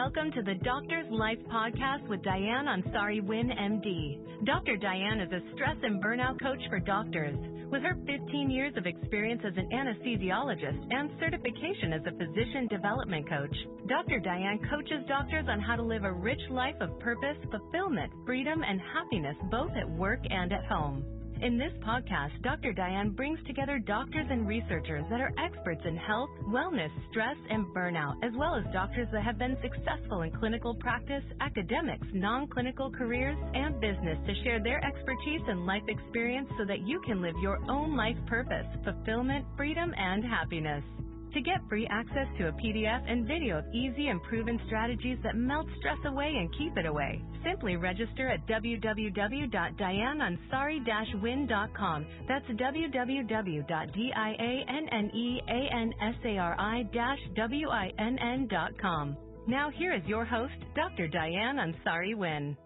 welcome to the Doctor's Life Podcast with Dianne Ansari-Winn, MD. Dr. Dianne is a stress and burnout coach for doctors. With her 15 years of experience as an anesthesiologist and certification as a physician development coach, Dr. Dianne coaches doctors on how to live a rich life of purpose, fulfillment, freedom, and happiness both at work and at home. In this podcast, Dr. Dianne brings together doctors and researchers that are experts in health, wellness, stress, and burnout, as well as doctors that have been successful in clinical practice, academics, non-clinical careers, and business to share their expertise and life experience so that you can live your own life purpose, fulfillment, freedom, and happiness. To get free access to a PDF and video of easy and proven strategies that melt stress away and keep it away, simply register at www.dianneansari-winn.com. That's www.dianneansari-winn.com. Now here is your host, Dr. Dianne Ansari-Winn.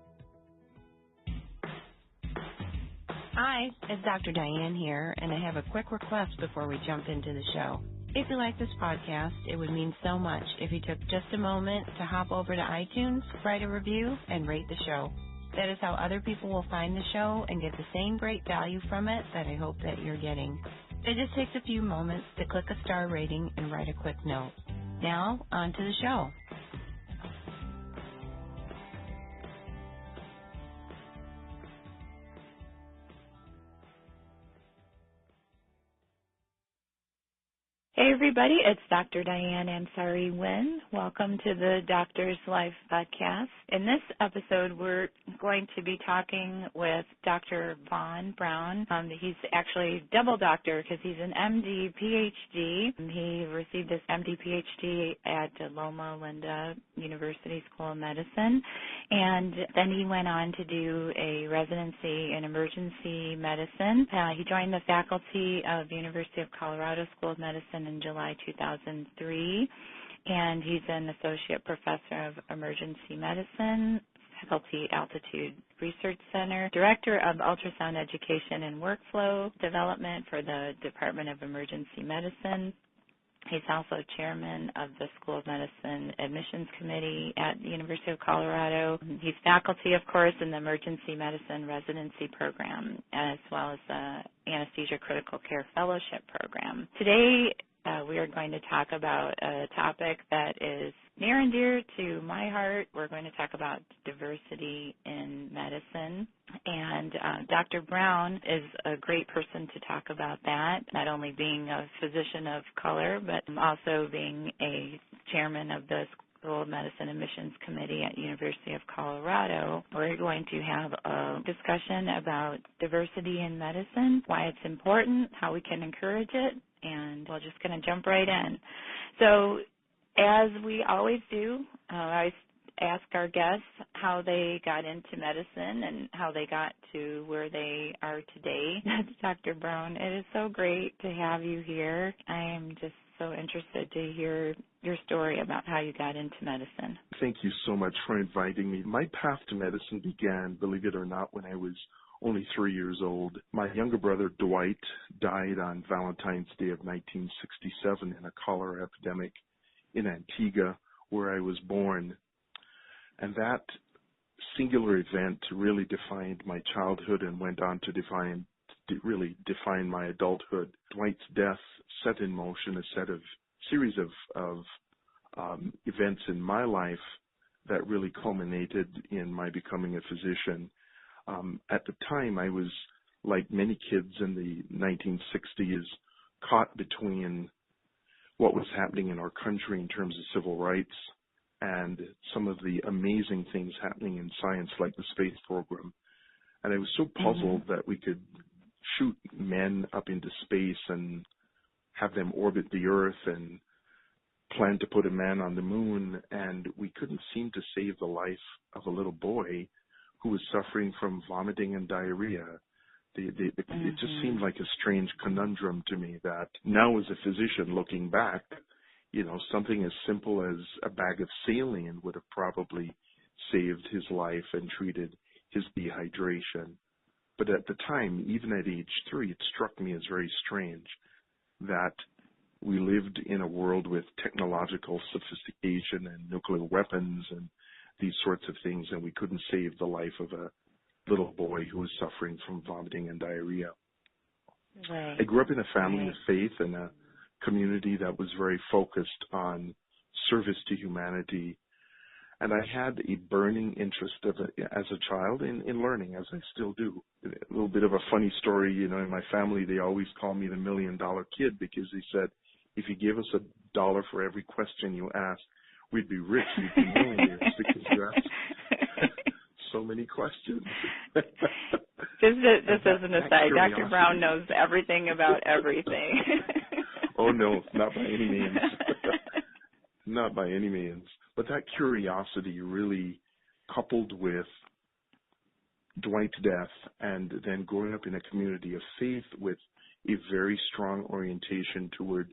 Hi, it's Dr. Dianne here, and I have a quick request before we jump into the show. If you like this podcast, it would mean so much if you took just a moment to hop over to iTunes, write a review, and rate the show. That is how other people will find the show and get the same great value from it that I hope that you're getting. It just takes a few moments to click a star rating and write a quick note. Now, on to the show. Hey everybody, it's Dr. Dianne Ansari-Winn. Welcome to the Doctor's Life Podcast. In this episode, we're going to be talking with Dr. Vaughn Browne. He's actually double doctor because he's an MD, PhD. He received his MD, PhD at Loma Linda University School of Medicine, and then he went on to do a residency in emergency medicine. He joined the faculty of the University of Colorado School of Medicine in July 2003, and he's an associate professor of emergency medicine, Faculty Altitude Research Center, director of ultrasound education and workflow development for the Department of Emergency Medicine. He's also chairman of the School of Medicine Admissions Committee at the University of Colorado. He's faculty, of course, in the Emergency Medicine Residency Program, as well as the Anesthesia Critical Care Fellowship Program. Today, we are going to talk about a topic that is near and dear to my heart. We're going to talk about diversity in medicine. And Dr. Browne is a great person to talk about that, not only being a physician of color, but also being a chairman of the School of Medicine Admissions Committee at University of Colorado. We're going to have a discussion about diversity in medicine, why it's important, how we can encourage it, and we're just going to jump right in. So as we always do, I ask our guests how they got into medicine and how they got to where they are today. Dr. Browne, it is so great to have you here. I am just so interested to hear your story about how you got into medicine. Thank you so much for inviting me. My path to medicine began, believe it or not, when I was only 3 years old. My younger brother, Dwight, died on Valentine's Day of 1967 in a cholera epidemic in Antigua, where I was born. And that singular event really defined my childhood and went on to really define my adulthood. Dwight's death set in motion a series of events in my life that really culminated in my becoming a physician. At the time, I was, like many kids in the 1960s, caught between what was happening in our country in terms of civil rights and some of the amazing things happening in science, like the space program. And I was so puzzled that we could shoot men up into space and have them orbit the Earth and plan to put a man on the moon, and we couldn't seem to save the life of a little boy who was suffering from vomiting and diarrhea. It just seemed like a strange conundrum to me that now as a physician looking back, something as simple as a bag of saline would have probably saved his life and treated his dehydration. But at the time, even at age 3, it struck me as very strange that we lived in a world with technological sophistication and nuclear weapons and these sorts of things, and we couldn't save the life of a little boy who was suffering from vomiting and diarrhea. Right. I grew up in a family of faith and a community that was very focused on service to humanity. And I had a burning interest as a child in learning, as I still do. A little bit of a funny story, in my family, they always call me the $1 million kid because they said, if you gave us $1 for every question you asked, we'd be rich, we'd be millionaires because you asked so many questions. Just as an aside, Dr. Browne knows everything about everything. Oh, no, not by any means. Not by any means. But that curiosity really coupled with Dwight's death and then growing up in a community of faith with a very strong orientation toward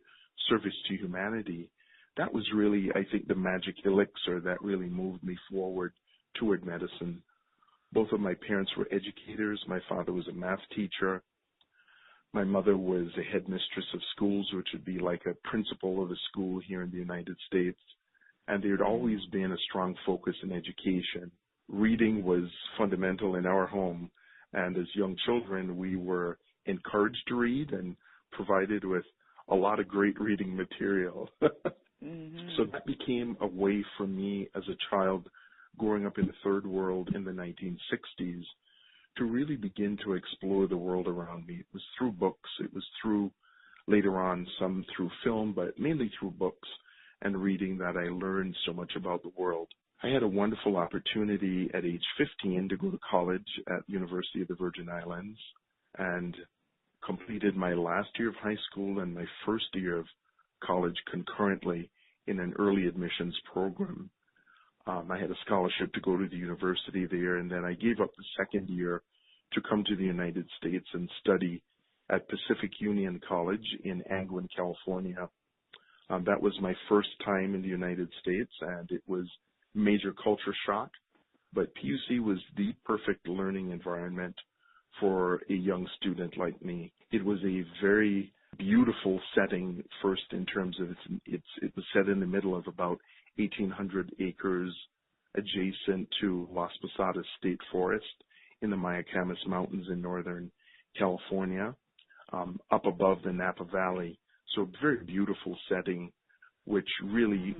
service to humanity, that was really, I think, the magic elixir that really moved me forward toward medicine. Both of my parents were educators. My father was a math teacher. My mother was a headmistress of schools, which would be like a principal of a school here in the United States. And there had always been a strong focus in education. Reading was fundamental in our home. And as young children, we were encouraged to read and provided with a lot of great reading material. So that became a way for me as a child growing up in the third world in the 1960s to really begin to explore the world around me. It was through books. It was through, later on, some through film, but mainly through books and reading that I learned so much about the world. I had a wonderful opportunity at age 15 to go to college at University of the Virgin Islands and completed my last year of high school and my first year of college concurrently in an early admissions program. I had a scholarship to go to the university there, and then I gave up the second year to come to the United States and study at Pacific Union College in Angwin, California. That was my first time in the United States, and it was major culture shock, but PUC was the perfect learning environment for a young student like me. It was a very beautiful setting, first in terms of it was set in the middle of about 1,800 acres adjacent to Las Posadas State Forest in the Mayacamas Mountains in Northern California, up above the Napa Valley. So a very beautiful setting, which really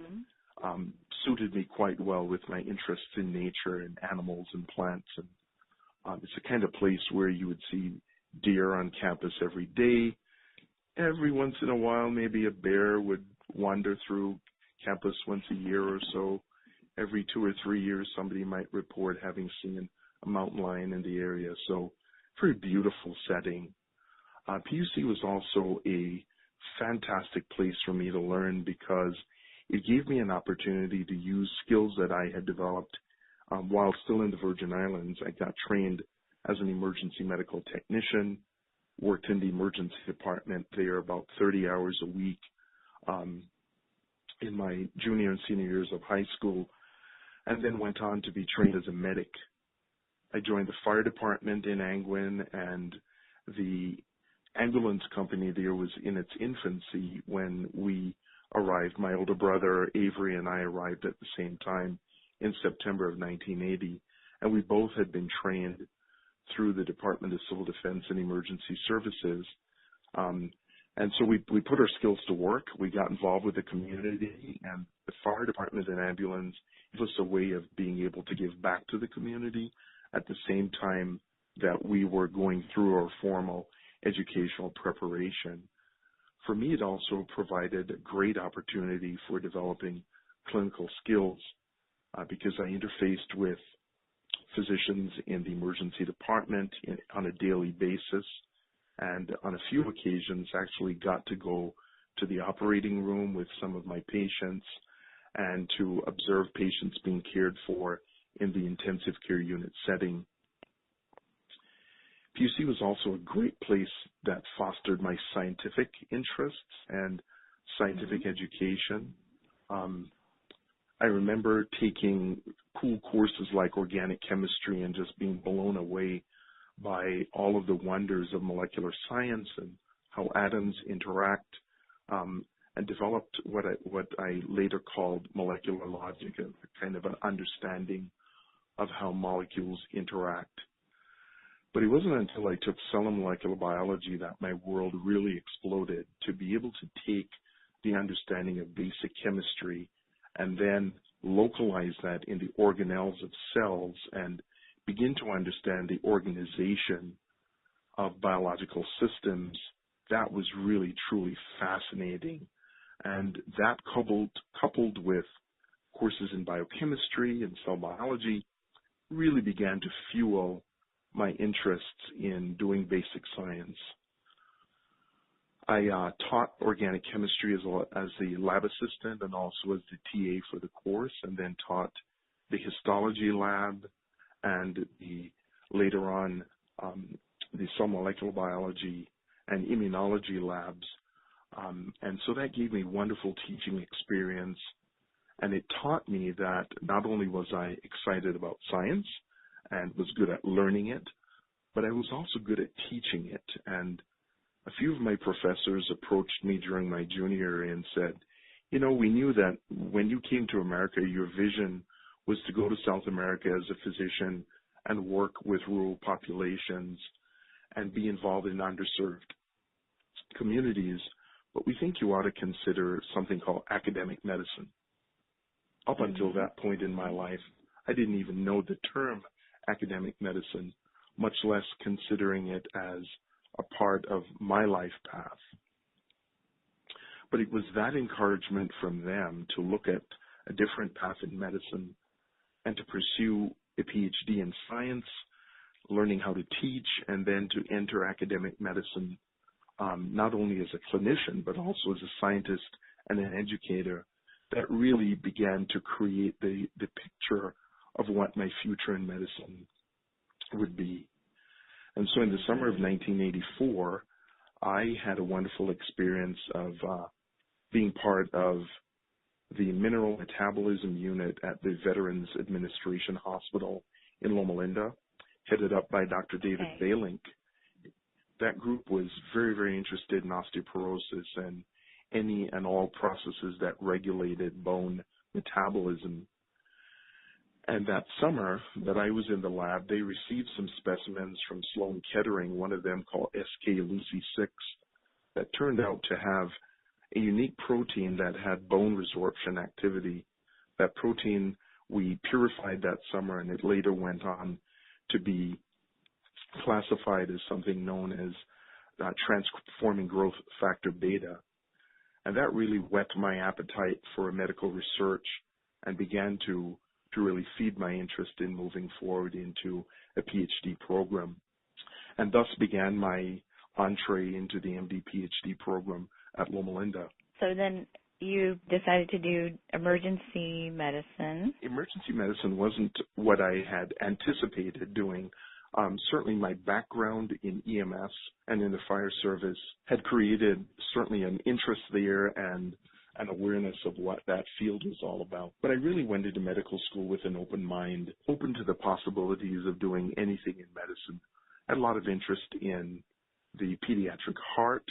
suited me quite well with my interests in nature and animals and plants. And it's the kind of place where you would see deer on campus every day. Every once in a while, maybe a bear would wander through campus once a year or so. Every 2 or 3 years, somebody might report having seen a mountain lion in the area. So very beautiful setting. PUC was also a fantastic place for me to learn because it gave me an opportunity to use skills that I had developed while still in the Virgin Islands. I got trained as an emergency medical technician, worked in the emergency department there about 30 hours a week in my junior and senior years of high school, and then went on to be trained as a medic. I joined the fire department in Angwin, and the ambulance company there was in its infancy when we arrived. My older brother, Avery, and I arrived at the same time in September of 1980, and we both had been trained through the Department of Civil Defense and Emergency Services. And so we put our skills to work. We got involved with the community, and the fire department and ambulance gave us a way of being able to give back to the community at the same time that we were going through our formal educational preparation. For me, it also provided a great opportunity for developing clinical skills because I interfaced with physicians in the emergency department on a daily basis, and on a few occasions actually got to go to the operating room with some of my patients and to observe patients being cared for in the intensive care unit setting. PUC was also a great place that fostered my scientific interests and scientific education. I remember taking cool courses like organic chemistry and just being blown away by all of the wonders of molecular science and how atoms interact. and developed what I later called molecular logic, a kind of an understanding of how molecules interact. But it wasn't until I took cell and molecular biology that my world really exploded, to be able to take the understanding of basic chemistry and then localize that in the organelles of cells and begin to understand the organization of biological systems. That was really, truly fascinating. And that coupled with courses in biochemistry and cell biology really began to fuel my interests in doing basic science. I taught organic chemistry as the lab assistant and also as the TA for the course, and then taught the histology lab and later on the cell molecular biology and immunology labs. And so that gave me wonderful teaching experience, and it taught me that not only was I excited about science and was good at learning it, but I was also good at teaching it. And a few of my professors approached me during my junior year and said, you know, we knew that when you came to America, your vision was to go to South America as a physician and work with rural populations and be involved in underserved communities, but we think you ought to consider something called academic medicine. Up until that point in my life, I didn't even know the term academic medicine, much less considering it as a part of my life path. But it was that encouragement from them to look at a different path in medicine and to pursue a PhD in science, learning how to teach, and then to enter academic medicine, not only as a clinician, but also as a scientist and an educator, that really began to create the picture of what my future in medicine would be. And so in the summer of 1984, I had a wonderful experience of being part of the mineral metabolism unit at the Veterans Administration Hospital in Loma Linda, headed up by Dr. David Balink. That group was very, very interested in osteoporosis and any and all processes that regulated bone metabolism. And that summer that I was in the lab, they received some specimens from Sloan Kettering, one of them called SK-Lucy6, that turned out to have a unique protein that had bone resorption activity. That protein we purified that summer, and it later went on to be classified as something known as transforming growth factor beta. And that really whet my appetite for medical research and began to really feed my interest in moving forward into a PhD program. And thus began my entree into the MD PhD program at Loma Linda. So then you decided to do emergency medicine. Emergency medicine wasn't what I had anticipated doing. Certainly my background in EMS and in the fire service had created certainly an interest there and an awareness of what that field was all about. But I really went into medical school with an open mind, open to the possibilities of doing anything in medicine. I had a lot of interest in the pediatric heart,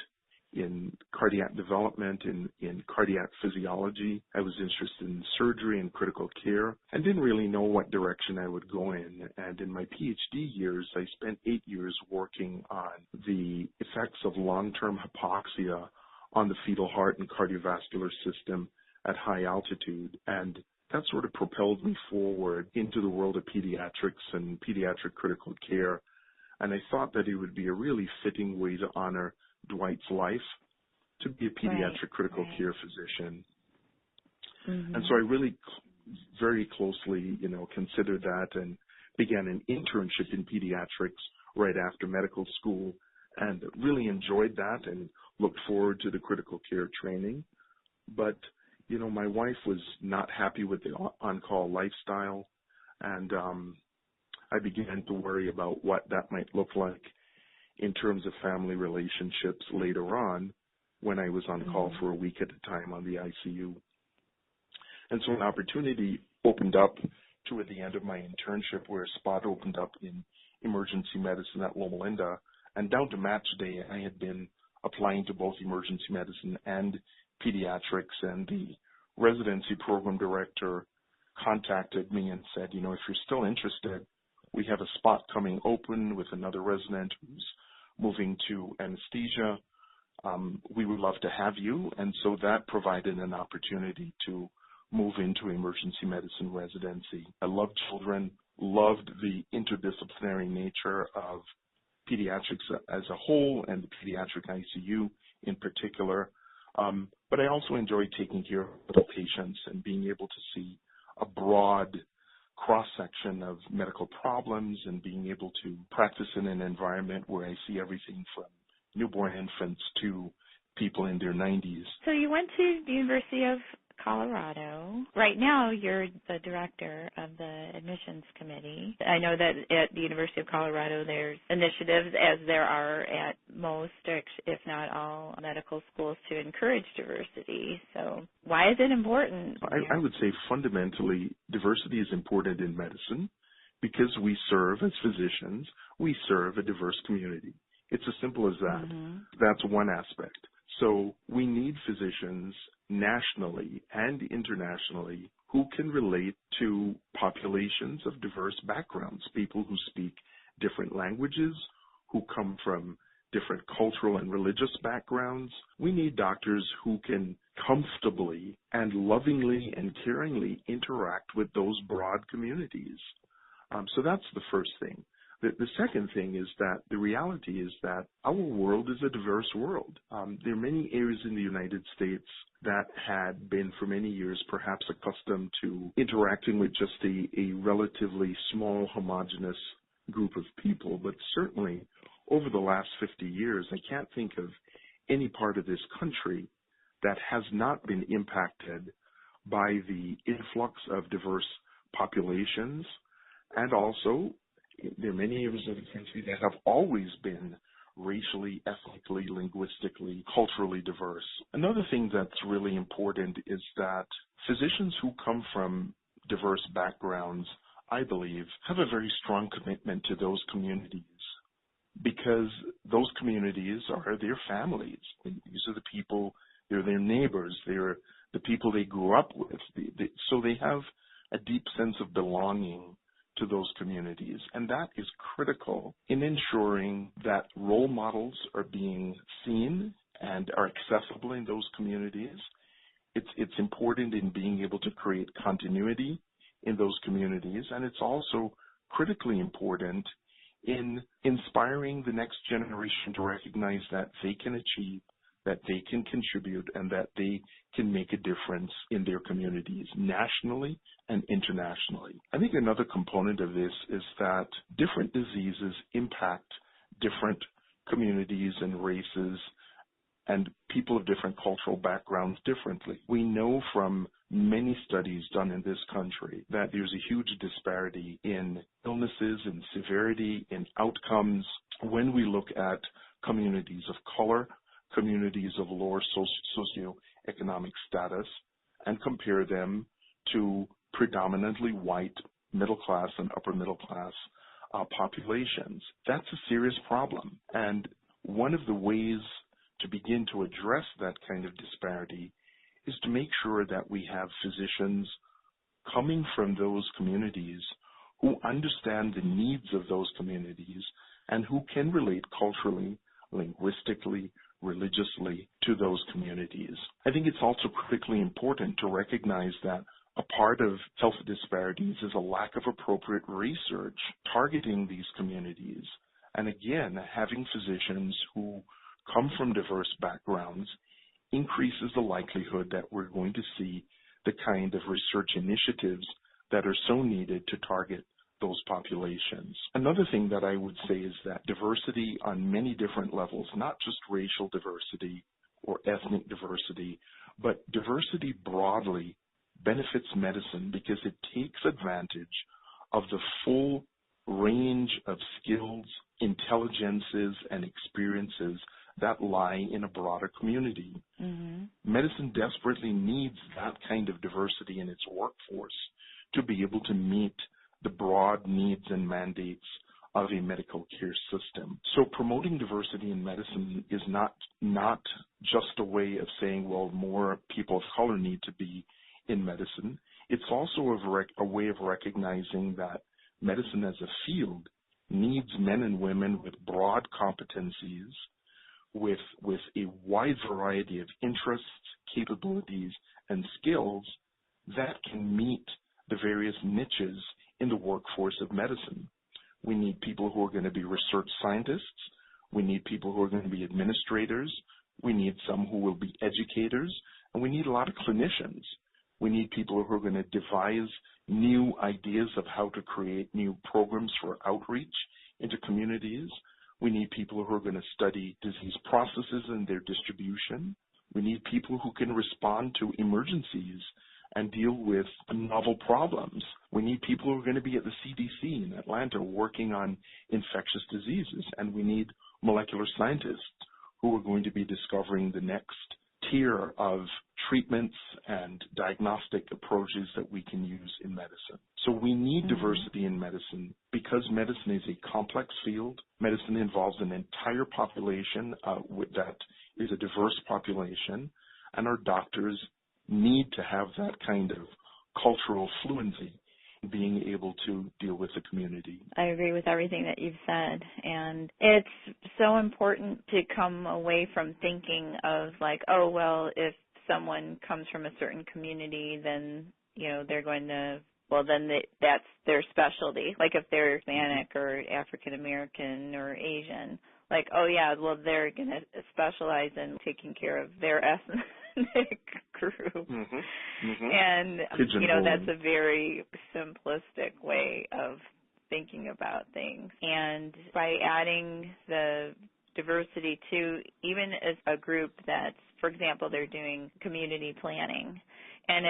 in cardiac development, in cardiac physiology. I was interested in surgery and critical care and didn't really know what direction I would go in. And in my PhD years, I spent 8 years working on the effects of long-term hypoxia on the fetal heart and cardiovascular system at high altitude. And that sort of propelled me forward into the world of pediatrics and pediatric critical care. And I thought that it would be a really fitting way to honor Dwight's life to be a pediatric critical care physician. And so I really very closely, considered that and began an internship in pediatrics right after medical school and really enjoyed that and looked forward to the critical care training. But, my wife was not happy with the on-call lifestyle, and I began to worry about what that might look like in terms of family relationships later on when I was on call for a week at a time on the ICU. And so an opportunity opened up toward the end of my internship where a spot opened up in emergency medicine at Loma Linda. And down to match day, I had been applying to both emergency medicine and pediatrics, and the residency program director contacted me and said, if you're still interested, we have a spot coming open with another resident who's moving to anesthesia. We would love to have you. And so that provided an opportunity to move into emergency medicine residency. I loved children, loved the interdisciplinary nature of pediatrics as a whole and the pediatric ICU in particular. But I also enjoyed taking care of the patients and being able to see a broad cross-section of medical problems and being able to practice in an environment where I see everything from newborn infants to people in their 90s. So you went to the University of Colorado. Right now, you're the director of the admissions committee. I know that at the University of Colorado, there's initiatives, as there are at most, if not all, medical schools to encourage diversity. So why is it important? I would say fundamentally, diversity is important in medicine because we serve, as physicians, we serve a diverse community. It's as simple as that. Mm-hmm. That's one aspect. So we need physicians nationally and internationally who can relate to populations of diverse backgrounds, people who speak different languages, who come from different cultural and religious backgrounds. We need doctors who can comfortably and lovingly and caringly interact with those broad communities. So that's the first thing. The second thing is that the reality is that our world is a diverse world. There are many areas in the United States that had been for many years perhaps accustomed to interacting with just a relatively small, homogeneous group of people. But certainly over the last 50 years, I can't think of any part of this country that has not been impacted by the influx of diverse populations. And also, there are many areas of the country that have always been racially, ethnically, linguistically, culturally diverse. Another thing that's really important is that physicians who come from diverse backgrounds, I believe, have a very strong commitment to those communities because those communities are their families. These are the people, they're their neighbors, they're the people they grew up with. So they have a deep sense of belonging to those communities. And that is critical in ensuring that role models are being seen and are accessible in those communities. It's important in being able to create continuity in those communities. And it's also critically important in inspiring the next generation to recognize that they can achieve, that they can contribute, and that they can make a difference in their communities nationally and internationally. I think another component of this is that different diseases impact different communities and races and people of different cultural backgrounds differently. We know from many studies done in this country that there's a huge disparity in illnesses, in severity, in outcomes when we look at communities of color, communities of lower socioeconomic status, and compare them to predominantly white middle-class and upper-middle-class populations. That's a serious problem. And one of the ways to begin to address that kind of disparity is to make sure that we have physicians coming from those communities who understand the needs of those communities and who can relate culturally, linguistically, religiously to those communities. I think it's also critically important to recognize that a part of health disparities is a lack of appropriate research targeting these communities. And again, having physicians who come from diverse backgrounds increases the likelihood that we're going to see the kind of research initiatives that are so needed to target those populations. Another thing that I would say is that diversity on many different levels, not just racial diversity or ethnic diversity, but diversity broadly benefits medicine because it takes advantage of the full range of skills, intelligences, and experiences that lie in a broader community. Mm-hmm. Medicine desperately needs that kind of diversity in its workforce to be able to meet the broad needs and mandates of a medical care system. So promoting diversity in medicine is not just a way of saying, well, more people of color need to be in medicine. It's also a way of recognizing that medicine as a field needs men and women with broad competencies, with a wide variety of interests, capabilities, and skills that can meet the various niches in the workforce of medicine. We need people who are going to be research scientists. We need people who are going to be administrators. We need some who will be educators. And we need a lot of clinicians. We need people who are going to devise new ideas of how to create new programs for outreach into communities. We need people who are going to study disease processes and their distribution. We need people who can respond to emergencies and deal with novel problems. We need people who are going to be at the CDC in Atlanta working on infectious diseases, and we need molecular scientists who are going to be discovering the next tier of treatments and diagnostic approaches that we can use in medicine. So we need diversity in medicine because medicine is a complex field. Medicine involves an entire population that is a diverse population, and our doctors need to have that kind of cultural fluency, being able to deal with the community. I agree with everything that you've said, and it's so important to come away from thinking of like, oh, well, if someone comes from a certain community, then, you know, they're going to, well, then that's their specialty. Like if they're Hispanic or African American or Asian, like, oh, yeah, well, they're going to specialize in taking care of their ethnic group. And, you know, that's a very simplistic way of thinking about things. And by adding the diversity to, even as a group that's, for example, they're doing community planning, and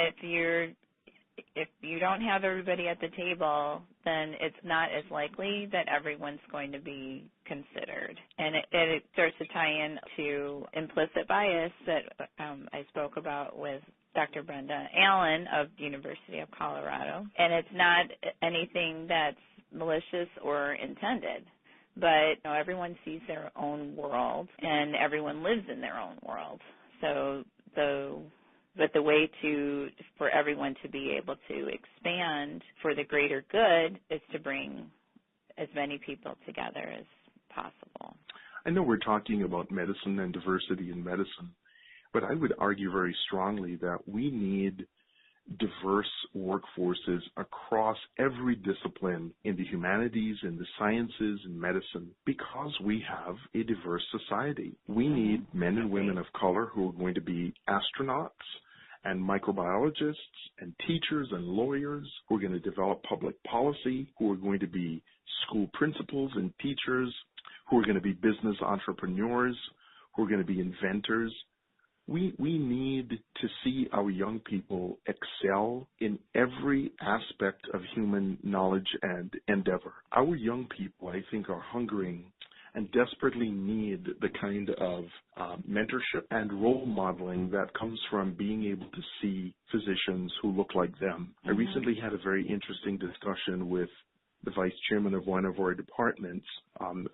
if you don't have everybody at the table, then it's not as likely that everyone's going to be considered. And it starts to tie in to implicit bias that I spoke about with Dr. Brenda Allen of the University of Colorado. And it's not anything that's malicious or intended, but you know, everyone sees their own world and everyone lives in their own world. So the way for everyone to be able to expand for the greater good is to bring as many people together as possible. I know we're talking about medicine and diversity in medicine, but I would argue very strongly that we need diverse workforces across every discipline in the humanities, in the sciences, in medicine, because we have a diverse society. We need men and women of color who are going to be astronauts and microbiologists and teachers and lawyers who are going to develop public policy, who are going to be school principals and teachers, who are going to be business entrepreneurs, who are going to be inventors. We need to see our young people excel in every aspect of human knowledge and endeavor. Our young people, I think, are hungering and desperately need the kind of mentorship and role modeling that comes from being able to see physicians who look like them. I recently had a very interesting discussion with the vice chairman of one of our departments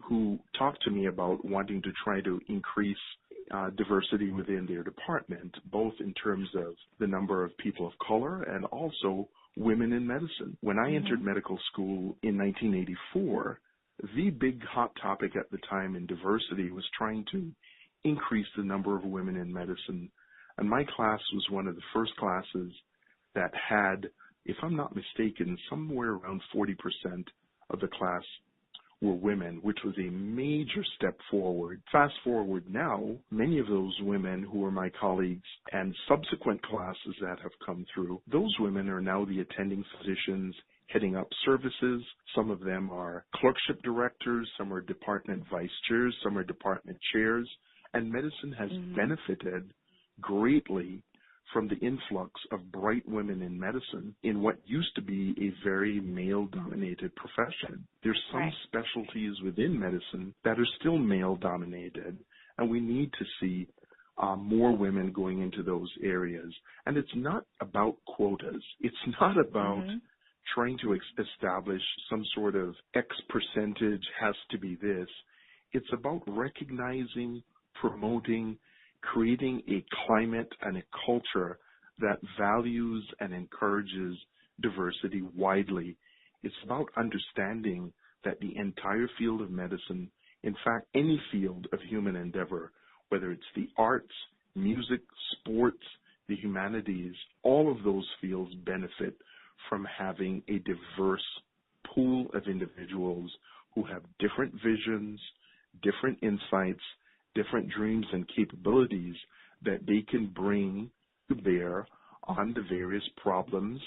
who talked to me about wanting to try to increase diversity within their department, both in terms of the number of people of color and also women in medicine. When I entered medical school in 1984, the big hot topic at the time in diversity was trying to increase the number of women in medicine. And my class was one of the first classes that had, if I'm not mistaken, somewhere around 40% of the class were women, which was a major step forward. Fast forward now, many of those women who are my colleagues and subsequent classes that have come through, those women are now the attending physicians heading up services. Some of them are clerkship directors, some are department vice chairs, some are department chairs, and medicine has benefited greatly from the influx of bright women in medicine in what used to be a very male-dominated profession. There's some specialties within medicine that are still male-dominated, and we need to see more women going into those areas. And it's not about quotas. It's not about trying to establish some sort of X percentage has to be this. It's about recognizing, promoting, creating a climate and a culture that values and encourages diversity widely. It's about understanding that the entire field of medicine, in fact, any field of human endeavor, whether it's the arts, music, sports, the humanities, all of those fields benefit from having a diverse pool of individuals who have different visions, different insights, different dreams and capabilities that they can bring to bear on the various problems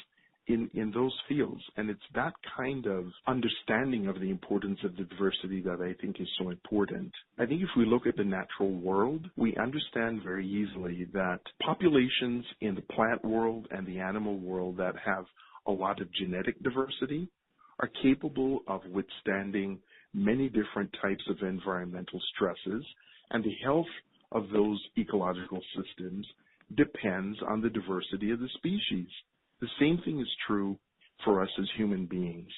in those fields. And it's that kind of understanding of the importance of the diversity that I think is so important. I think if we look at the natural world, we understand very easily that populations in the plant world and the animal world that have a lot of genetic diversity are capable of withstanding many different types of environmental stresses, and the health of those ecological systems depends on the diversity of the species. The same thing is true for us as human beings.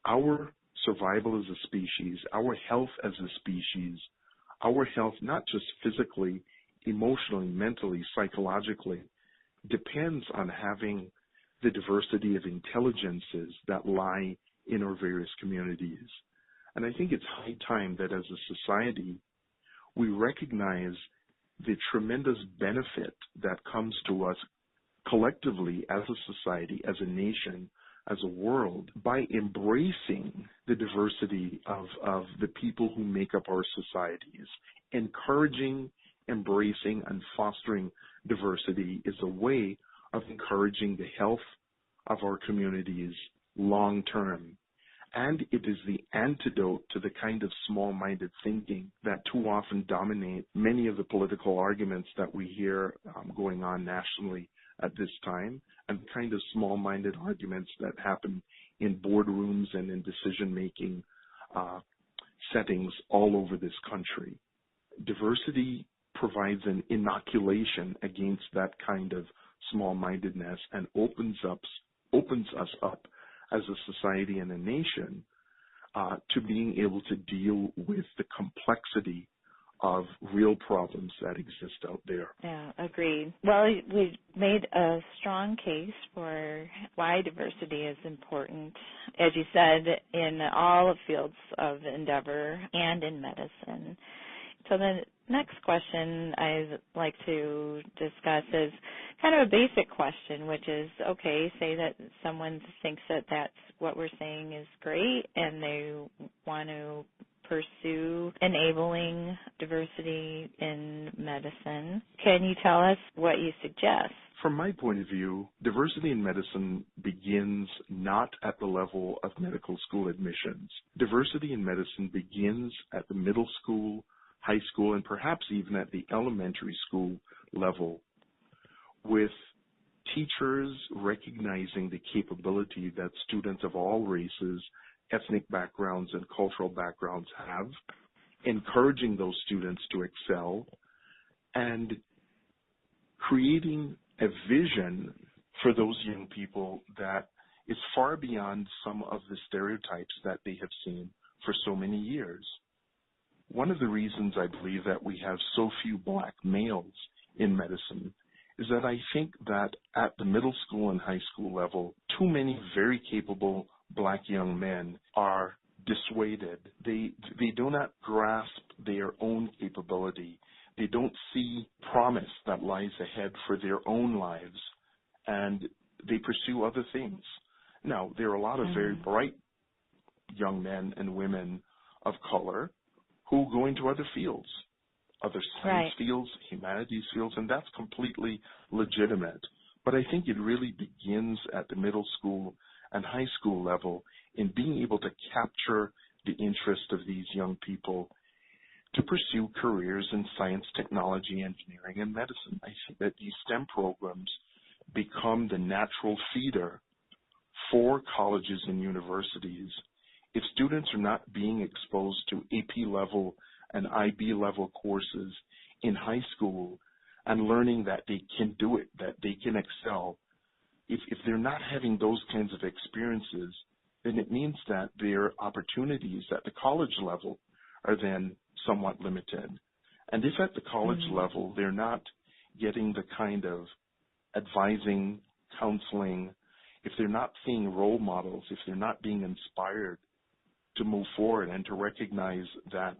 Our survival as a species, our health as a species, our health not just physically, emotionally, mentally, psychologically, depends on having the diversity of intelligences that lie in our various communities. And I think it's high time that as a society, we recognize the tremendous benefit that comes to us collectively as a society, as a nation, as a world, by embracing the diversity of the people who make up our societies. Encouraging, embracing, and fostering diversity is a way of encouraging the health of our communities long term. And it is the antidote to the kind of small-minded thinking that too often dominate many of the political arguments that we hear going on nationally at this time, and the kind of small-minded arguments that happen in boardrooms and in decision-making settings all over this country. Diversity provides an inoculation against that kind of small-mindedness and opens us up as a society and a nation to being able to deal with the complexity of real problems that exist out there. Yeah, agreed. Well, we made a strong case for why diversity is important, as you said, in all fields of endeavor and in medicine. So the next question I'd like to discuss is kind of a basic question, which is, okay, say that someone thinks that that's what we're saying is great and they want to pursue enabling diversity in medicine. Can you tell us what you suggest? From my point of view, diversity in medicine begins not at the level of medical school admissions. Diversity in medicine begins at the middle school, high school, and perhaps even at the elementary school level, with teachers recognizing the capability that students of all races, ethnic backgrounds, and cultural backgrounds have, encouraging those students to excel, and creating a vision for those young people that is far beyond some of the stereotypes that they have seen for so many years. One of the reasons I believe that we have so few black males in medicine is that I think that at the middle school and high school level, too many very capable black young men are dissuaded. They do not grasp their own capability. They don't see promise that lies ahead for their own lives, and they pursue other things. Now, there are a lot of very bright young men and women of color who go into other fields, other science fields, humanities fields, and that's completely legitimate. But I think it really begins at the middle school and high school level in being able to capture the interest of these young people to pursue careers in science, technology, engineering, and medicine. I think that these STEM programs become the natural feeder for colleges and universities. If students are not being exposed to AP level and IB level courses in high school and learning that they can do it, that they can excel, if they're not having those kinds of experiences, then it means that their opportunities at the college level are then somewhat limited. And if at the college level they're not getting the kind of advising, counseling, if they're not seeing role models, if they're not being inspired to move forward and to recognize that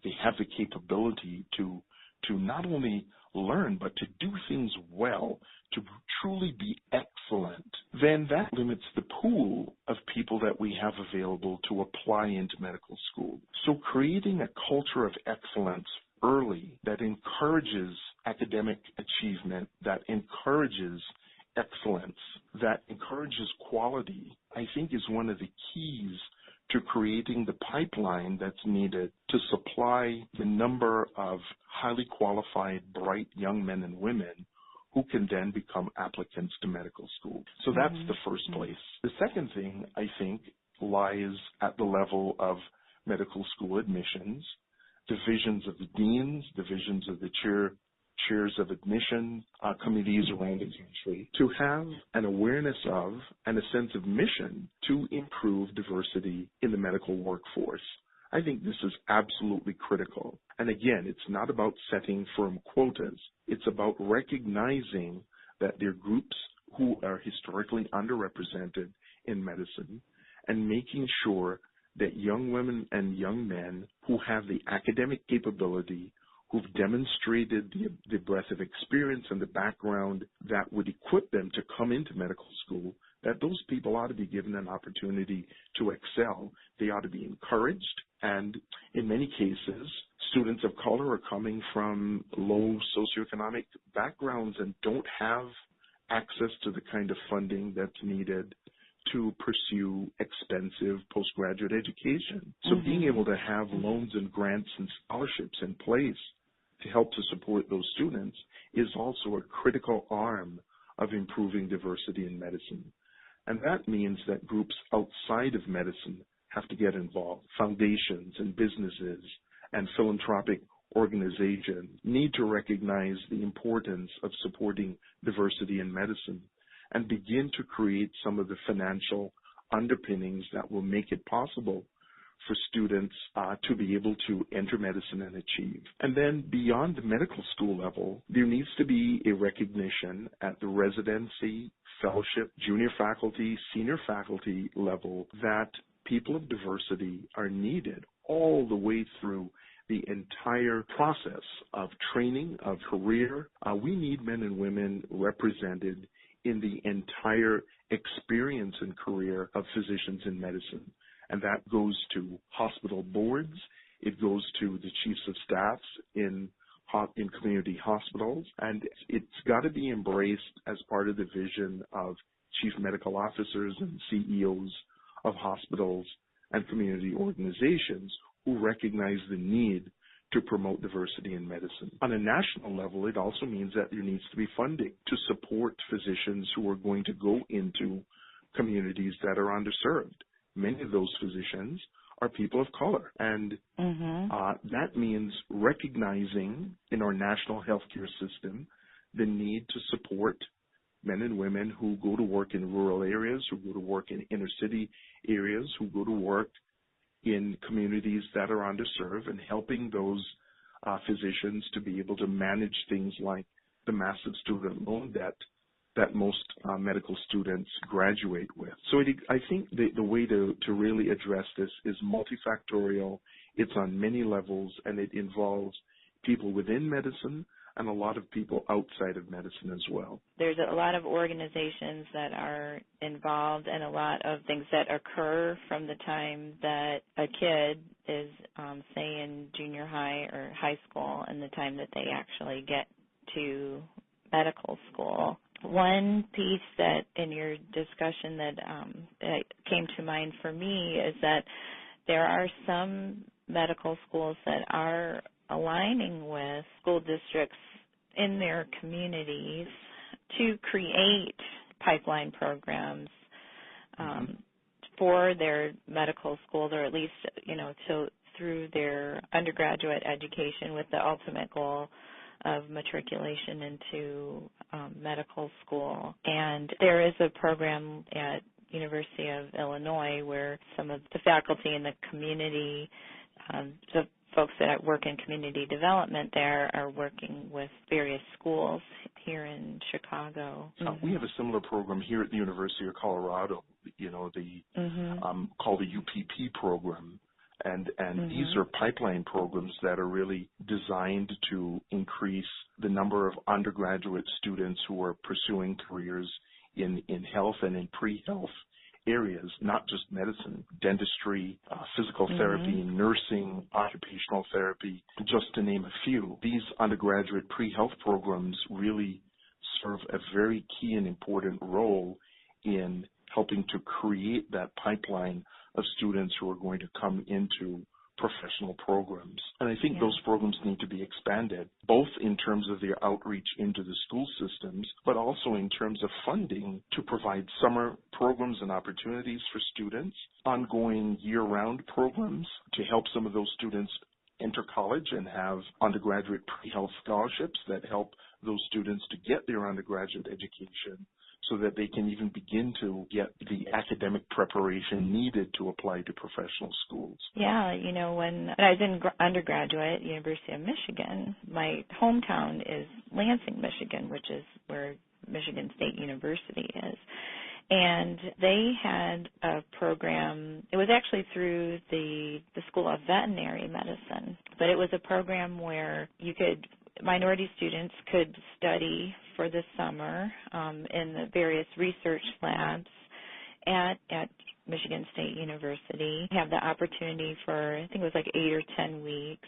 they have the capability to not only learn, but to do things well, to truly be excellent, then that limits the pool of people that we have available to apply into medical school. So creating a culture of excellence early that encourages academic achievement, that encourages excellence, that encourages quality, I think is one of the keys to creating the pipeline that's needed to supply the number of highly qualified, bright young men and women who can then become applicants to medical school. So that's the first place. The second thing, I think, lies at the level of medical school admissions, divisions of the deans, divisions of the chairs of admission committees around the country, to have an awareness of and a sense of mission to improve diversity in the medical workforce. I think this is absolutely critical. And again, it's not about setting firm quotas. It's about recognizing that there are groups who are historically underrepresented in medicine and making sure that young women and young men who have the academic capability, who've demonstrated the breadth of experience and the background that would equip them to come into medical school, that those people ought to be given an opportunity to excel. They ought to be encouraged. And in many cases, students of color are coming from low socioeconomic backgrounds and don't have access to the kind of funding that's needed to pursue expensive postgraduate education. So being able to have loans and grants and scholarships in place to help to support those students is also a critical arm of improving diversity in medicine. And that means that groups outside of medicine have to get involved. Foundations and businesses and philanthropic organizations need to recognize the importance of supporting diversity in medicine and begin to create some of the financial underpinnings that will make it possible for students to be able to enter medicine and achieve. And then beyond the medical school level, there needs to be a recognition at the residency, fellowship, junior faculty, senior faculty level that people of diversity are needed all the way through the entire process of training, of career. We need men and women represented in the entire experience and career of physicians in medicine. And that goes to hospital boards. It goes to the chiefs of staffs in community hospitals. And it's got to be embraced as part of the vision of chief medical officers and CEOs of hospitals and community organizations who recognize the need to promote diversity in medicine. On a national level, it also means that there needs to be funding to support physicians who are going to go into communities that are underserved. Many of those physicians are people of color, and that means recognizing in our national healthcare system the need to support men and women who go to work in rural areas, who go to work in inner city areas, who go to work in communities that are underserved, and helping those physicians to be able to manage things like the massive student loan debt that most medical students graduate with. So I think the way to really address this is multifactorial. It's on many levels, and it involves people within medicine and a lot of people outside of medicine as well. There's a lot of organizations that are involved and a lot of things that occur from the time that a kid is, say, in junior high or high school and the time that they actually get to medical school. One piece that in your discussion that came to mind for me is that there are some medical schools that are aligning with school districts in their communities to create pipeline programs for their medical schools, or at least, through their undergraduate education, with the ultimate goal of matriculation into medical school. And there is a program at University of Illinois where some of the faculty in the community, the folks that work in community development there, are working with various schools here in Chicago. We have a similar program here at the University of Colorado, called the UPP program. And these are pipeline programs that are really designed to increase the number of undergraduate students who are pursuing careers in health and in pre-health areas, not just medicine, dentistry, physical therapy, nursing, occupational therapy, just to name a few. These undergraduate pre-health programs really serve a very key and important role in helping to create that pipeline of students who are going to come into professional programs. And I think those programs need to be expanded, both in terms of their outreach into the school systems, but also in terms of funding to provide summer programs and opportunities for students, ongoing year-round programs to help some of those students enter college and have undergraduate pre-health scholarships that help those students to get their undergraduate education, so that they can even begin to get the academic preparation needed to apply to professional schools. Yeah, when I was in undergraduate at University of Michigan, my hometown is Lansing, Michigan, which is where Michigan State University is. And they had a program, it was actually through the School of Veterinary Medicine, but it was a program where minority students could study for the summer in the various research labs at Michigan State University, have the opportunity for, I think it was like 8 or 10 weeks,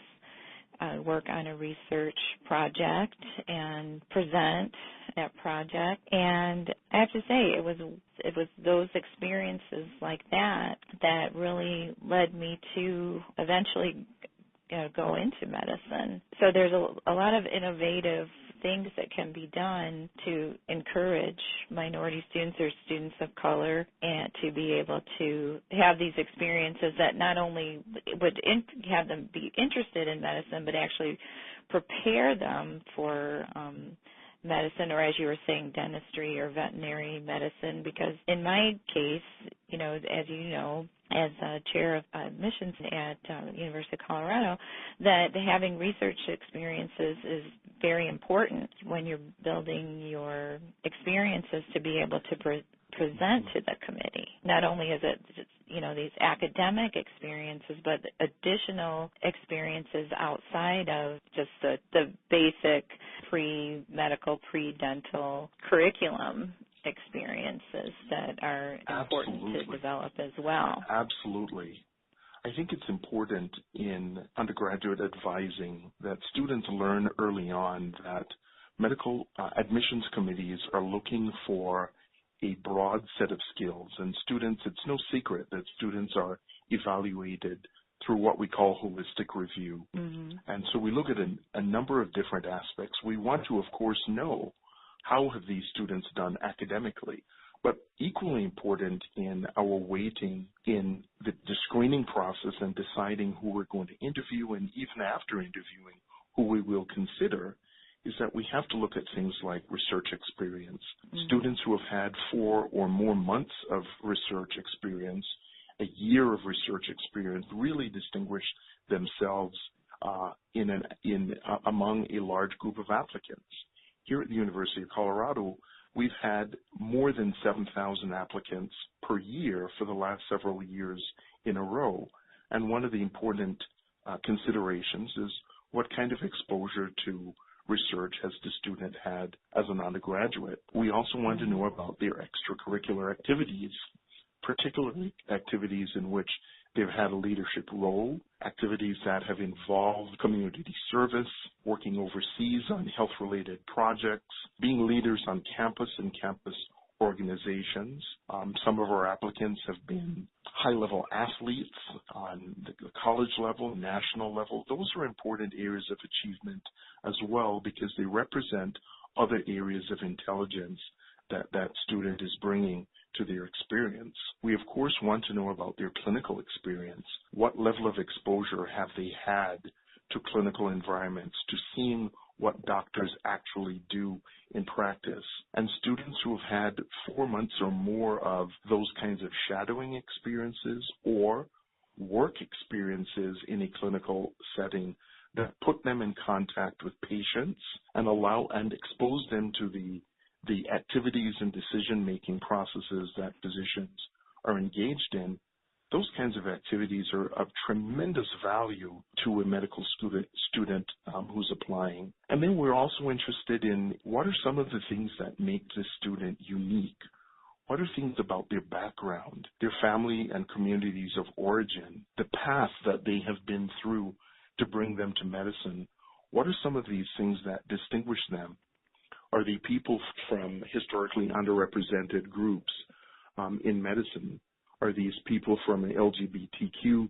work on a research project and present that project. And I have to say, it was those experiences like that really led me to eventually go into medicine. So there's a lot of innovative things that can be done to encourage minority students or students of color and to be able to have these experiences that not only would have them be interested in medicine, but actually prepare them for medicine, or as you were saying, dentistry or veterinary medicine. Because in my case, as you know, as a chair of admissions at University of Colorado, that having research experiences is very important when you're building your experiences to be able to present to the committee. Not only is it, these academic experiences, but additional experiences outside of just the basic pre-medical, pre-dental curriculum experiences that are important to develop as well. Absolutely. I think it's important in undergraduate advising that students learn early on that medical admissions committees are looking for a broad set of skills, and students, it's no secret that students are evaluated through what we call holistic review. And so we look at a number of different aspects. We want to, of course, know how have these students done academically, but equally important in our weighting in the screening process and deciding who we're going to interview, and even after interviewing who we will consider, is that we have to look at things like research experience. Students who have had 4 or more months of research experience, a year of research experience, really distinguish themselves among a large group of applicants. Here at the University of Colorado, we've had more than 7,000 applicants per year for the last several years in a row. And one of the important considerations is what kind of exposure to research has the student had as an undergraduate. We also want to know about their extracurricular activities, particularly activities in which they've had a leadership role, activities that have involved community service, working overseas on health-related projects, being leaders on campus and campus organizations. Some of our applicants have been high-level athletes on the college level, national level. Those are important areas of achievement as well, because they represent other areas of intelligence that student is bringing to their experience. We, of course, want to know about their clinical experience. What level of exposure have they had to clinical environments, to seeing what doctors actually do in practice. And students who have had 4 months or more of those kinds of shadowing experiences or work experiences in a clinical setting that put them in contact with patients and allow and expose them to the activities and decision-making processes that physicians are engaged in, those kinds of activities are of tremendous value to a medical student who's applying. And then we're also interested in what are some of the things that make the student unique. What are things about their background, their family and communities of origin, the path that they have been through to bring them to medicine? What are some of these things that distinguish them? Are they people from historically underrepresented groups in medicine? Are these people from an LGBTQ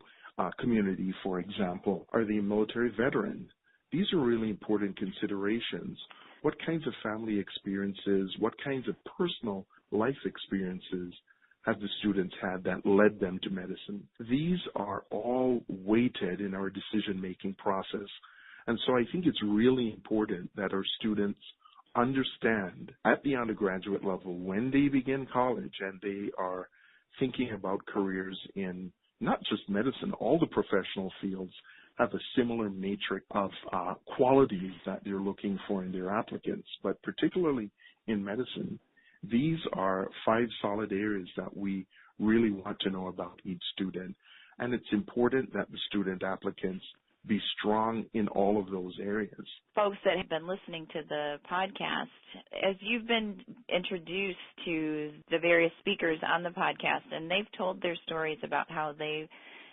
community, for example? Are they military veterans? These are really important considerations. What kinds of family experiences, what kinds of personal life experiences have the students had that led them to medicine? These are all weighted in our decision-making process. And so I think it's really important that our students understand at the undergraduate level when they begin college and they are thinking about careers in not just medicine, all the professional fields have a similar matrix of qualities that they're looking for in their applicants. But particularly in medicine, these are 5 solid areas that we really want to know about each student. And it's important that the student applicants be strong in all of those areas. Folks that have been listening to the podcast, as you've been introduced to the various speakers on the podcast, and they've told their stories about how they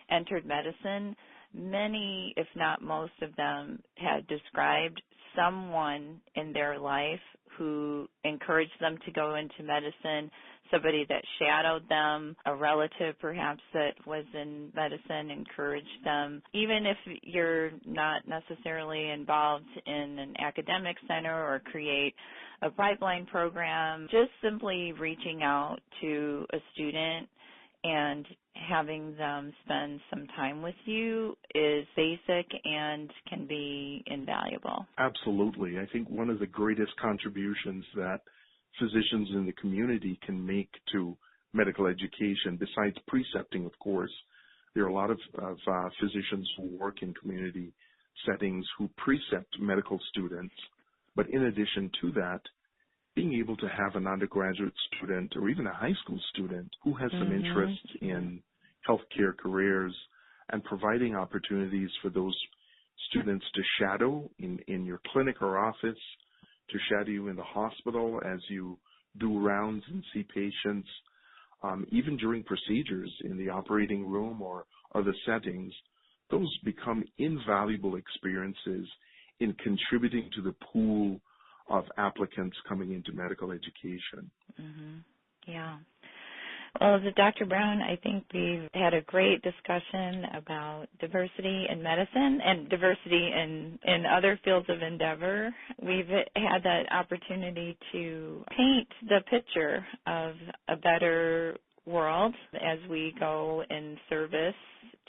entered medicine, many, if not most of them, had described someone in their life who encouraged them to go into medicine, somebody that shadowed them, a relative perhaps that was in medicine encouraged them. Even if you're not necessarily involved in an academic center or create a pipeline program, just simply reaching out to a student and having them spend some time with you is basic and can be invaluable. Absolutely. I think one of the greatest contributions that physicians in the community can make to medical education, besides precepting, of course, there are a lot of physicians who work in community settings who precept medical students. But in addition to that, being able to have an undergraduate student or even a high school student who has some interest in healthcare careers and providing opportunities for those students to shadow in your clinic or office, to shadow you in the hospital as you do rounds and see patients, even during procedures in the operating room or other settings, those become invaluable experiences in contributing to the pool of applicants coming into medical education. Yeah. Well, Dr. Browne, I think we've had a great discussion about diversity in medicine and diversity in other fields of endeavor. We've had that opportunity to paint the picture of a better world as we go in service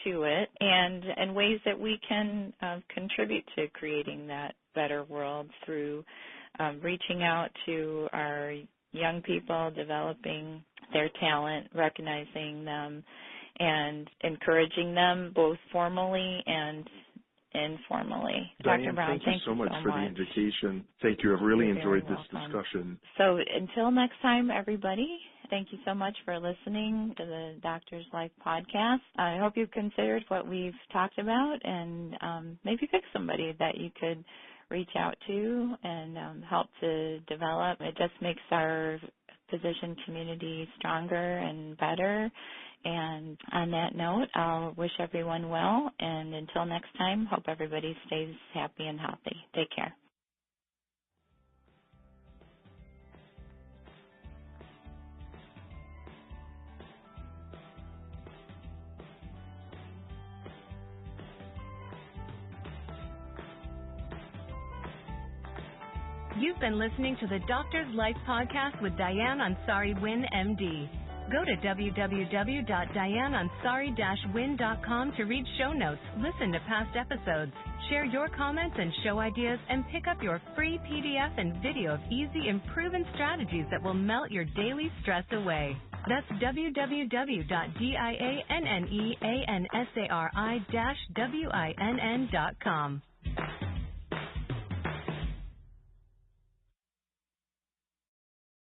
to it and ways that we can contribute to creating that better world through reaching out to our young people, developing their talent, recognizing them, and encouraging them both formally and informally. Dianne, Dr. Browne, thank you so much for the invitation. Thank you. I've really enjoyed this discussion. So until next time, everybody, thank you so much for listening to the Doctor's Life podcast. I hope you've considered what we've talked about and maybe pick somebody that you could reach out to and help to develop. It just makes our physician community stronger and better. And on that note, I'll wish everyone well. And until next time, hope everybody stays happy and healthy. Take care. You've been listening to the Doctor's Life podcast with Dianne Ansari-Winn, MD. Go to www.dianneansari-winn.com to read show notes, listen to past episodes, share your comments and show ideas, and pick up your free PDF and video of easy and proven strategies that will melt your daily stress away. That's www.dianneansari-winn.com.